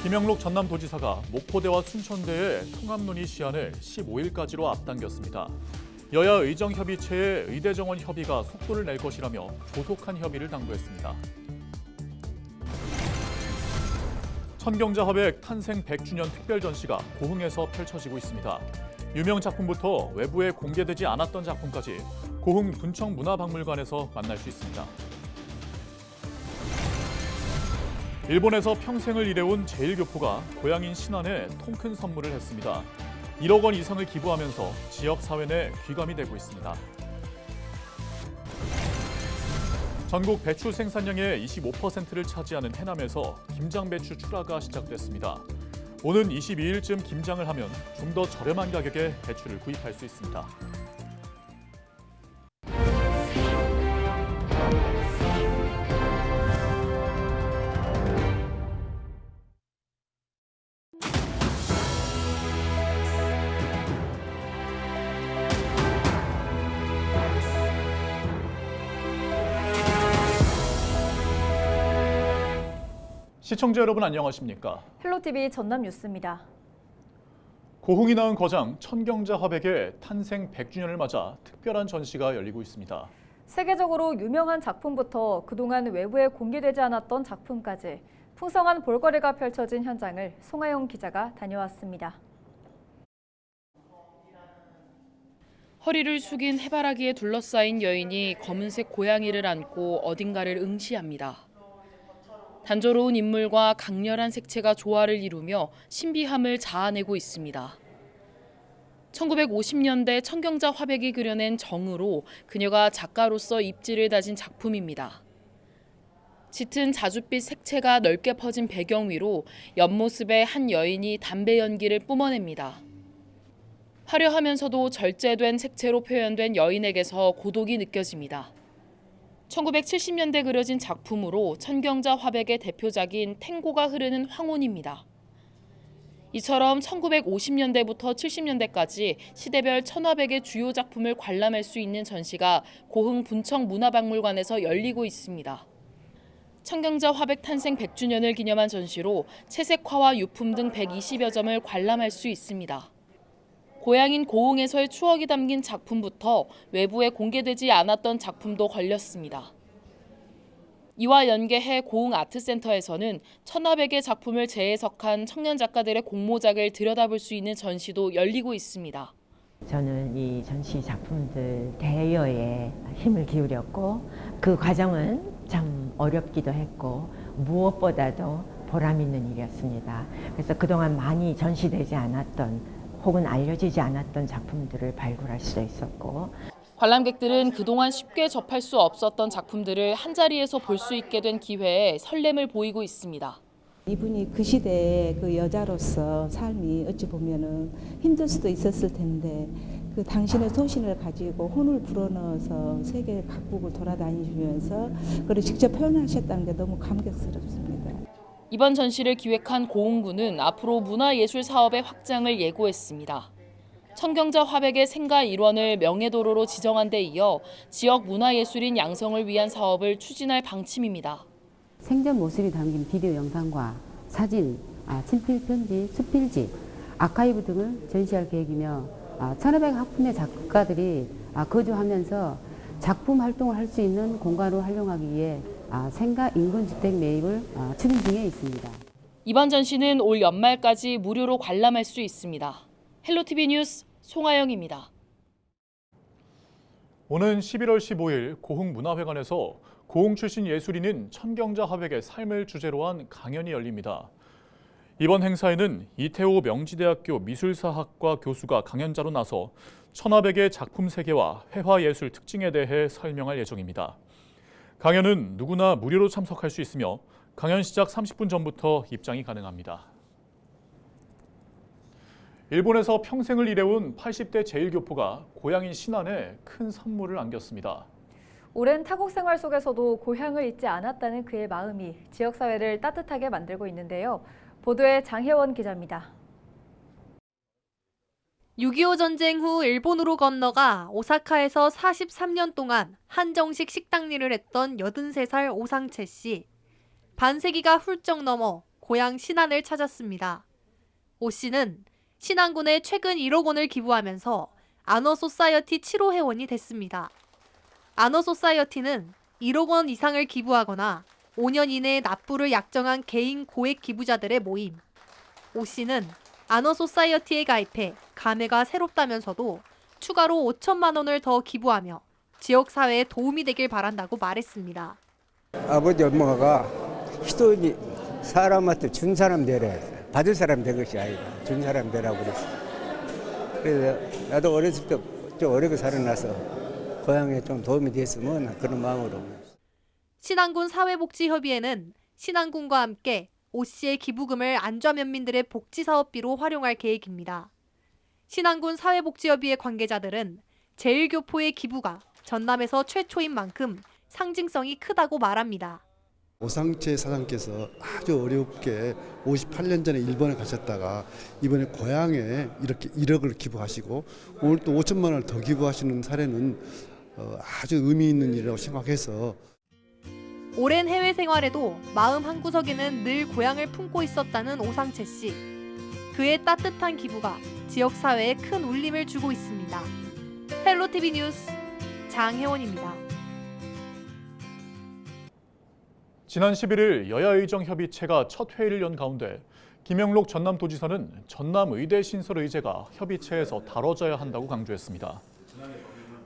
김영록 전남도지사가 목포대와 순천대의 통합논의 시한을 15일까지로 앞당겼습니다. 여야 의정협의체의 의대정원 협의가 속도를 낼 것이라며 조속한 협의를 당부했습니다. 천경자 화백 탄생 100주년 특별전시가 고흥에서 펼쳐지고 있습니다. 유명 작품부터 외부에 공개되지 않았던 작품까지 고흥 분청문화박물관에서 만날 수 있습니다. 일본에서 평생을 일해온 제1교포가 고향인 신안에 통큰 선물을 했습니다. 1억 원 이상을 기부하면서 지역 사회 내 귀감이 되고 있습니다. 전국 배추 생산량의 25%를 차지하는 해남에서 김장 배추 출하가 시작됐습니다. 오는 22일쯤 김장을 하면 좀 더 저렴한 가격에 배추를 구입할 수 있습니다. 시청자 여러분 안녕하십니까? 헬로티비 전남 뉴스입니다. 고흥이 낳은 거장 천경자 화백의 탄생 100주년을 맞아 특별한 전시가 열리고 있습니다. 세계적으로 유명한 작품부터 그동안 외부에 공개되지 않았던 작품까지 풍성한 볼거리가 펼쳐진 현장을 송하영 기자가 다녀왔습니다. 허리를 숙인 해바라기에 둘러싸인 여인이 검은색 고양이를 안고 어딘가를 응시합니다. 단조로운 인물과 강렬한 색채가 조화를 이루며 신비함을 자아내고 있습니다. 1950년대 천경자 화백이 그려낸 정으로 그녀가 작가로서 입지를 다진 작품입니다. 짙은 자줏빛 색채가 넓게 퍼진 배경 위로 옆모습의 한 여인이 담배 연기를 뿜어냅니다. 화려하면서도 절제된 색채로 표현된 여인에게서 고독이 느껴집니다. 1970년대 그려진 작품으로 천경자 화백의 대표작인 탱고가 흐르는 황혼입니다. 이처럼 1950년대부터 70년대까지 시대별 천화백의 주요 작품을 관람할 수 있는 전시가 고흥 분청문화박물관에서 열리고 있습니다. 천경자 화백 탄생 100주년을 기념한 전시로 채색화와 유품 등 120여 점을 관람할 수 있습니다. 고향인 고흥에서의 추억이 담긴 작품부터 외부에 공개되지 않았던 작품도 걸렸습니다. 이와 연계해 고흥 아트센터에서는 천하백의 작품을 재해석한 청년 작가들의 공모작을 들여다볼 수 있는 전시도 열리고 있습니다. 저는 이 전시 작품들 대여에 힘을 기울였고 그 과정은 참 어렵기도 했고 무엇보다도 보람 있는 일이었습니다. 그래서 그동안 많이 전시되지 않았던 혹은 알려지지 않았던 작품들을 발굴할 수도 있었고 관람객들은 그동안 쉽게 접할 수 없었던 작품들을 한자리에서 볼 수 있게 된 기회에 설렘을 보이고 있습니다. 이분이 그 시대에 그 여자로서 삶이 어찌 보면은 힘들 수도 있었을 텐데 그 당신의 소신을 가지고 혼을 불어넣어서 세계 각국을 돌아다니시면서 그걸 직접 표현하셨다는 게 너무 감격스럽습니다. 이번 전시를 기획한 고흥구는 앞으로 문화예술 사업의 확장을 예고했습니다. 천경자 화백의 생가 일원을 명예도로로 지정한 데 이어 지역 문화예술인 양성을 위한 사업을 추진할 방침입니다. 생전 모습이 담긴 비디오 영상과 사진, 친필 편지, 수필지, 아카이브 등을 전시할 계획이며 1500학품의 작가들이 거주하면서 작품 활동을 할 수 있는 공간으로 활용하기 위해 생가 인근주택 매입을 추진 중에 있습니다. 이번 전시는 올 연말까지 무료로 관람할 수 있습니다. 헬로티비 뉴스 송하영입니다. 오는 11월 15일 고흥문화회관에서 고흥 출신 예술인인 천경자 화백의 삶을 주제로 한 강연이 열립니다. 이번 행사에는 이태호 명지대학교 미술사학과 교수가 강연자로 나서 천화백의 작품 세계와 회화예술 특징에 대해 설명할 예정입니다. 강연은 누구나 무료로 참석할 수 있으며 강연 시작 30분 전부터 입장이 가능합니다. 일본에서 평생을 일해온 80대 제1교포가 고향인 신안에 큰 선물을 안겼습니다. 오랜 타국 생활 속에서도 고향을 잊지 않았다는 그의 마음이 지역사회를 따뜻하게 만들고 있는데요. 보도에 장혜원 기자입니다. 6.25 전쟁 후 일본으로 건너가 오사카에서 43년 동안 한정식 식당 일을 했던 83살 오상채 씨. 반세기가 훌쩍 넘어 고향 신안을 찾았습니다. 오 씨는 신안군에 최근 1억 원을 기부하면서 아너소사이어티 7호 회원이 됐습니다. 아너소사이어티는 1억 원 이상을 기부하거나 5년 이내에 납부를 약정한 개인 고액 기부자들의 모임. 오 씨는 아너소사이어티에 가입해 감회가 새롭다면서도 추가로 5천만 원을 더 기부하며 지역사회에 도움이 되길 바란다고 말했습니다. 아버지 엄마가 희도니 사람한테 준 사람 되래. 받을 사람 된 것이 아니라 준 사람 되라고 그랬어. 그래서 나도 어렸을 때 좀 어렵게 살아나서 고향에 좀 도움이 됐으면 그런 마음으로. 신안군 사회복지협의회는 신안군과 함께 오 씨의 기부금을 안좌면민들의 복지사업비로 활용할 계획입니다. 신안군 사회복지협의회 관계자들은 제1교포의 기부가 전남에서 최초인 만큼 상징성이 크다고 말합니다. 오상채 사장께서 아주 어렵게 58년 전에 일본에 가셨다가 이번에 고향에 이렇게 1억을 기부하시고 오늘 또 5천만 원을 더 기부하시는 사례는 아주 의미 있는 일이라고 생각해서 오랜 해외 생활에도 마음 한구석에는 늘 고향을 품고 있었다는 오상채 씨. 그의 따뜻한 기부가 지역사회에 큰 울림을 주고 있습니다. 헬로티비 뉴스 장혜원입니다. 지난 11일 여야의정협의체가 첫 회의를 연 가운데 김영록 전남도지사는 전남의대 신설의제가 협의체에서 다뤄져야 한다고 강조했습니다.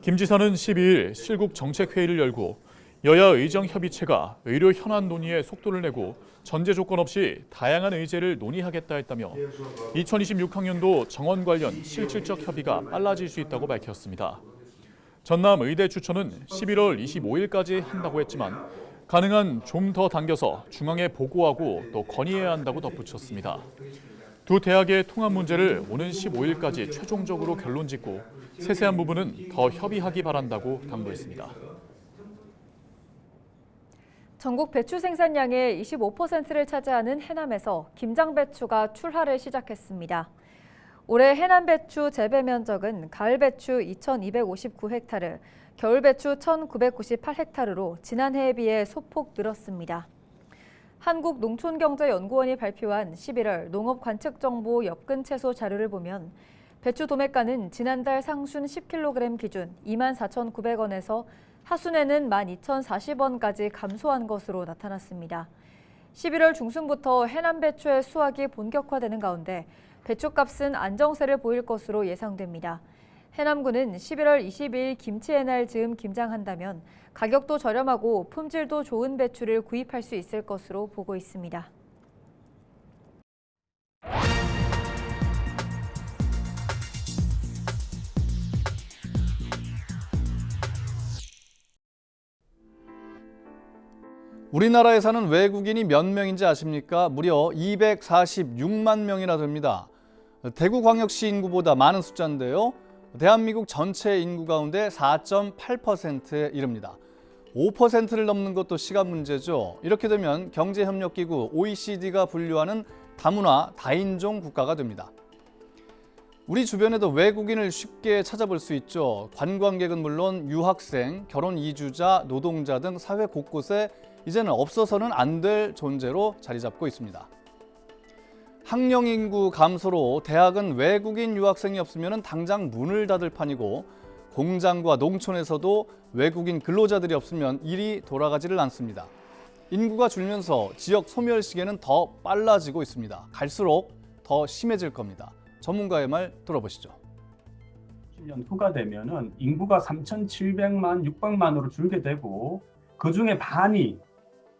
김 지사는 12일 실국 정책회의를 열고 여야의정협의체가 의료 현안 논의에 속도를 내고 전제 조건 없이 다양한 의제를 논의하겠다 했다며 2026학년도 정원 관련 실질적 협의가 빨라질 수 있다고 밝혔습니다. 전남의대 추천은 11월 25일까지 한다고 했지만 가능한 좀 더 당겨서 중앙에 보고하고 또 건의해야 한다고 덧붙였습니다. 두 대학의 통합 문제를 오는 15일까지 최종적으로 결론짓고 세세한 부분은 더 협의하기 바란다고 당부했습니다. 전국 배추 생산량의 25%를 차지하는 해남에서 김장 배추가 출하를 시작했습니다. 올해 해남 배추 재배 면적은 가을 배추 2,259헥타르, 겨울 배추 1,998헥타르로 지난해에 비해 소폭 늘었습니다. 한국농촌경제연구원이 발표한 11월 농업관측정보 엽근 채소 자료를 보면 배추 도매가는 지난달 상순 10kg 기준 24,900원에서 하순에는 12,040원까지 감소한 것으로 나타났습니다. 11월 중순부터 해남 배추의 수확이 본격화되는 가운데 배추값은 안정세를 보일 것으로 예상됩니다. 해남군은 11월 22일 김치의 날 즈음 김장한다면 가격도 저렴하고 품질도 좋은 배추를 구입할 수 있을 것으로 보고 있습니다. 우리나라에 사는 외국인이 몇 명인지 아십니까? 무려 246만 명이나 됩니다. 대구광역시 인구보다 많은 숫자인데요. 대한민국 전체 인구 가운데 4.8%에 이릅니다. 5%를 넘는 것도 시간 문제죠. 이렇게 되면 경제협력기구 OECD가 분류하는 다문화, 다인종 국가가 됩니다. 우리 주변에도 외국인을 쉽게 찾아볼 수 있죠. 관광객은 물론 유학생, 결혼 이주자, 노동자 등 사회 곳곳에 이제는 없어서는 안 될 존재로 자리 잡고 있습니다. 학령 인구 감소로 대학은 외국인 유학생이 없으면 당장 문을 닫을 판이고 공장과 농촌에서도 외국인 근로자들이 없으면 일이 돌아가지를 않습니다. 인구가 줄면서 지역 소멸 시기는 더 빨라지고 있습니다. 갈수록 더 심해질 겁니다. 전문가의 말 들어보시죠. 10년 후가 되면은 인구가 3,700만, 600만으로 줄게 되고 그중에 반이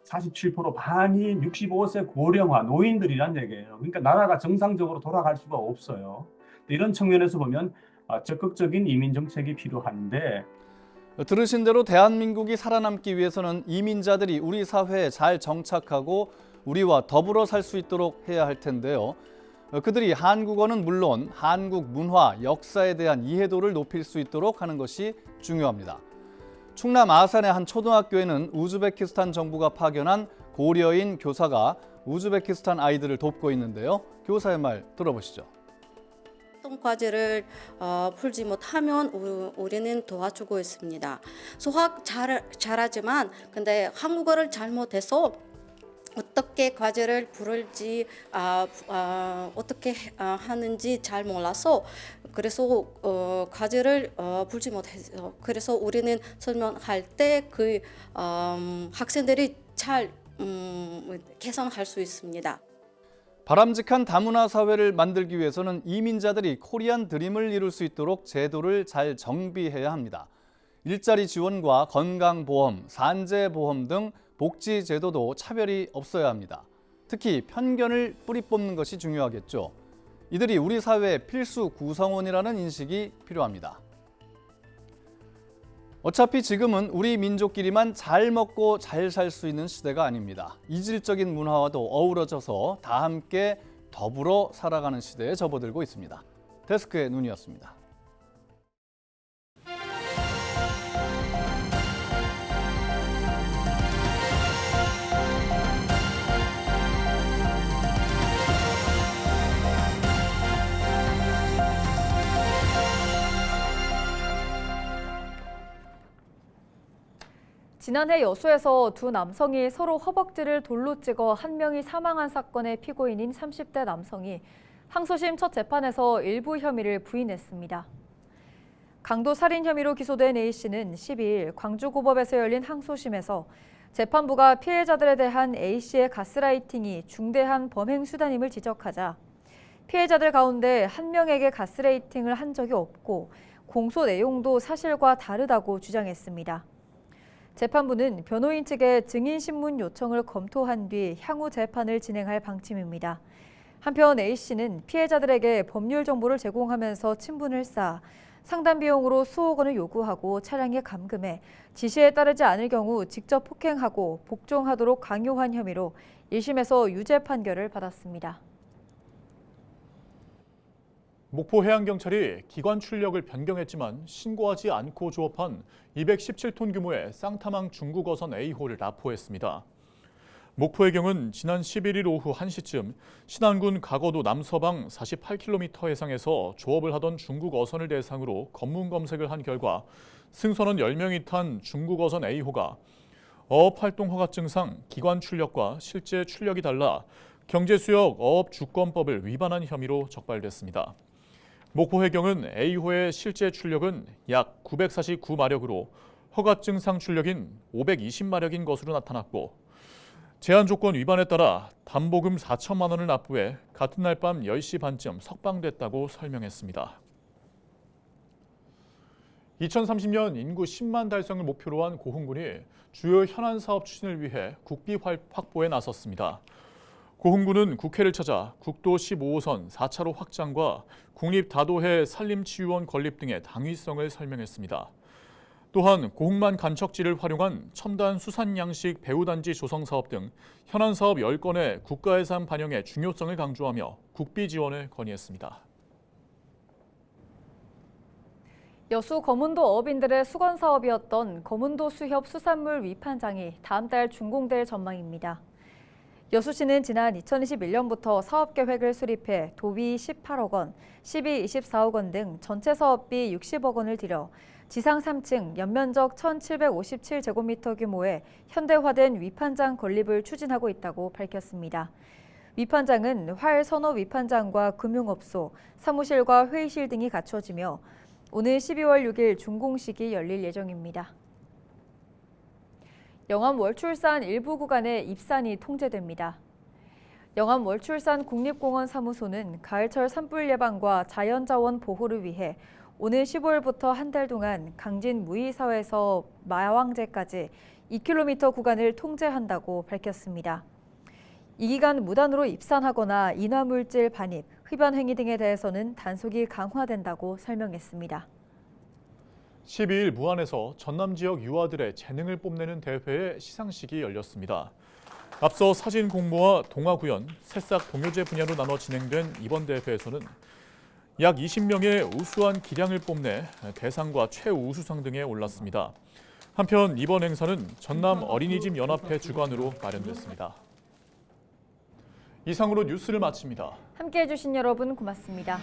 47% 반이 65세 고령화 노인들이란 얘기예요. 그러니까 나라가 정상적으로 돌아갈 수가 없어요. 이런 측면에서 보면 적극적인 이민 정책이 필요한데 들으신 대로 대한민국이 살아남기 위해서는 이민자들이 우리 사회에 잘 정착하고 우리와 더불어 살 수 있도록 해야 할 텐데요. 그들이 한국어는 물론 한국 문화, 역사에 대한 이해도를 높일 수 있도록 하는 것이 중요합니다. 충남 아산의 한 초등학교에는 우즈베키스탄 정부가 파견한 고려인 교사가 우즈베키스탄 아이들을 돕고 있는데요. 교사의 말 들어보시죠. 어떤 과제를 풀지 못하면 우리는 도와주고 있습니다. 수학 잘하지만 근데 한국어를 잘못해서 어떻게 과제를 부를지 어떻게 하는지 잘 몰라서 그래서 과제를 풀지 못해서 그래서 우리는 설명할 때 그 학생들이 잘 개선할 수 있습니다. 바람직한 다문화 사회를 만들기 위해서는 이민자들이 코리안 드림을 이룰 수 있도록 제도를 잘 정비해야 합니다. 일자리 지원과 건강보험, 산재보험 등 복지 제도도 차별이 없어야 합니다. 특히 편견을 뿌리 뽑는 것이 중요하겠죠. 이들이 우리 사회의 필수 구성원이라는 인식이 필요합니다. 어차피 지금은 우리 민족끼리만 잘 먹고 잘 살 수 있는 시대가 아닙니다. 이질적인 문화와도 어우러져서 다 함께 더불어 살아가는 시대에 접어들고 있습니다. 데스크의 눈이었습니다. 지난해 여수에서 두 남성이 서로 허벅지를 돌로 찍어 한 명이 사망한 사건의 피고인인 30대 남성이 항소심 첫 재판에서 일부 혐의를 부인했습니다. 강도 살인 혐의로 기소된 A씨는 12일 광주고법에서 열린 항소심에서 재판부가 피해자들에 대한 A씨의 가스라이팅이 중대한 범행 수단임을 지적하자 피해자들 가운데 한 명에게 가스라이팅을 한 적이 없고 공소 내용도 사실과 다르다고 주장했습니다. 재판부는 변호인 측의 증인신문 요청을 검토한 뒤 향후 재판을 진행할 방침입니다. 한편 A씨는 피해자들에게 법률 정보를 제공하면서 친분을 쌓아 상담 비용으로 수억 원을 요구하고 차량에 감금해 지시에 따르지 않을 경우 직접 폭행하고 복종하도록 강요한 혐의로 1심에서 유죄 판결을 받았습니다. 목포해양경찰이 기관 출력을 변경했지만 신고하지 않고 조업한 217톤 규모의 쌍타망 중국어선 A호를 납포했습니다. 목포해경은 지난 11일 오후 1시쯤 신안군 가거도 남서방 48km 해상에서 조업을 하던 중국어선을 대상으로 검문 검색을 한 결과 승선원 10명이 탄 중국어선 A호가 어업활동 허가증상 기관 출력과 실제 출력이 달라 경제수역 어업주권법을 위반한 혐의로 적발됐습니다. 목포해경은 A호의 실제 출력은 약 949마력으로 허가증상 출력인 520마력인 것으로 나타났고 제한 조건 위반에 따라 담보금 4천만 원을 납부해 같은 날 밤 10시 반쯤 석방됐다고 설명했습니다. 2030년 인구 10만 달성을 목표로 한 고흥군이 주요 현안 사업 추진을 위해 국비 확보에 나섰습니다. 고흥군은 국회를 찾아 국도 15호선 4차로 확장과 국립다도해 산림치유원 건립 등의 당위성을 설명했습니다. 또한 고흥만 간척지를 활용한 첨단 수산양식 배후단지 조성 사업 등 현안 사업 10건의 국가 예산 반영의 중요성을 강조하며 국비 지원을 건의했습니다. 여수 거문도 어업인들의 수건 사업이었던 거문도 수협 수산물 위판장이 다음 달 준공될 전망입니다. 여수시는 지난 2021년부터 사업계획을 수립해 도비 18억 원, 시비 24억 원 등 전체 사업비 60억 원을 들여 지상 3층 연면적 1,757제곱미터 규모의 현대화된 위판장 건립을 추진하고 있다고 밝혔습니다. 위판장은 활 선호 위판장과 금융업소, 사무실과 회의실 등이 갖춰지며 오늘 12월 6일 준공식이 열릴 예정입니다. 영암 월출산 일부 구간에 입산이 통제됩니다. 영암 월출산 국립공원 사무소는 가을철 산불 예방과 자연자원 보호를 위해 오늘 15일부터 한 달 동안 강진 무의사회에서 마왕제까지 2km 구간을 통제한다고 밝혔습니다. 이 기간 무단으로 입산하거나 인화물질 반입, 흡연 행위 등에 대해서는 단속이 강화된다고 설명했습니다. 12일 무안에서 전남 지역 유아들의 재능을 뽐내는 대회의 시상식이 열렸습니다. 앞서 사진 공모와 동화 구연, 새싹 동요제 분야로 나눠 진행된 이번 대회에서는 약 20명의 우수한 기량을 뽐내 대상과 최우수상 등에 올랐습니다. 한편 이번 행사는 전남 어린이집 연합회 주관으로 마련됐습니다. 이상으로 뉴스를 마칩니다. 함께해 주신 여러분 고맙습니다.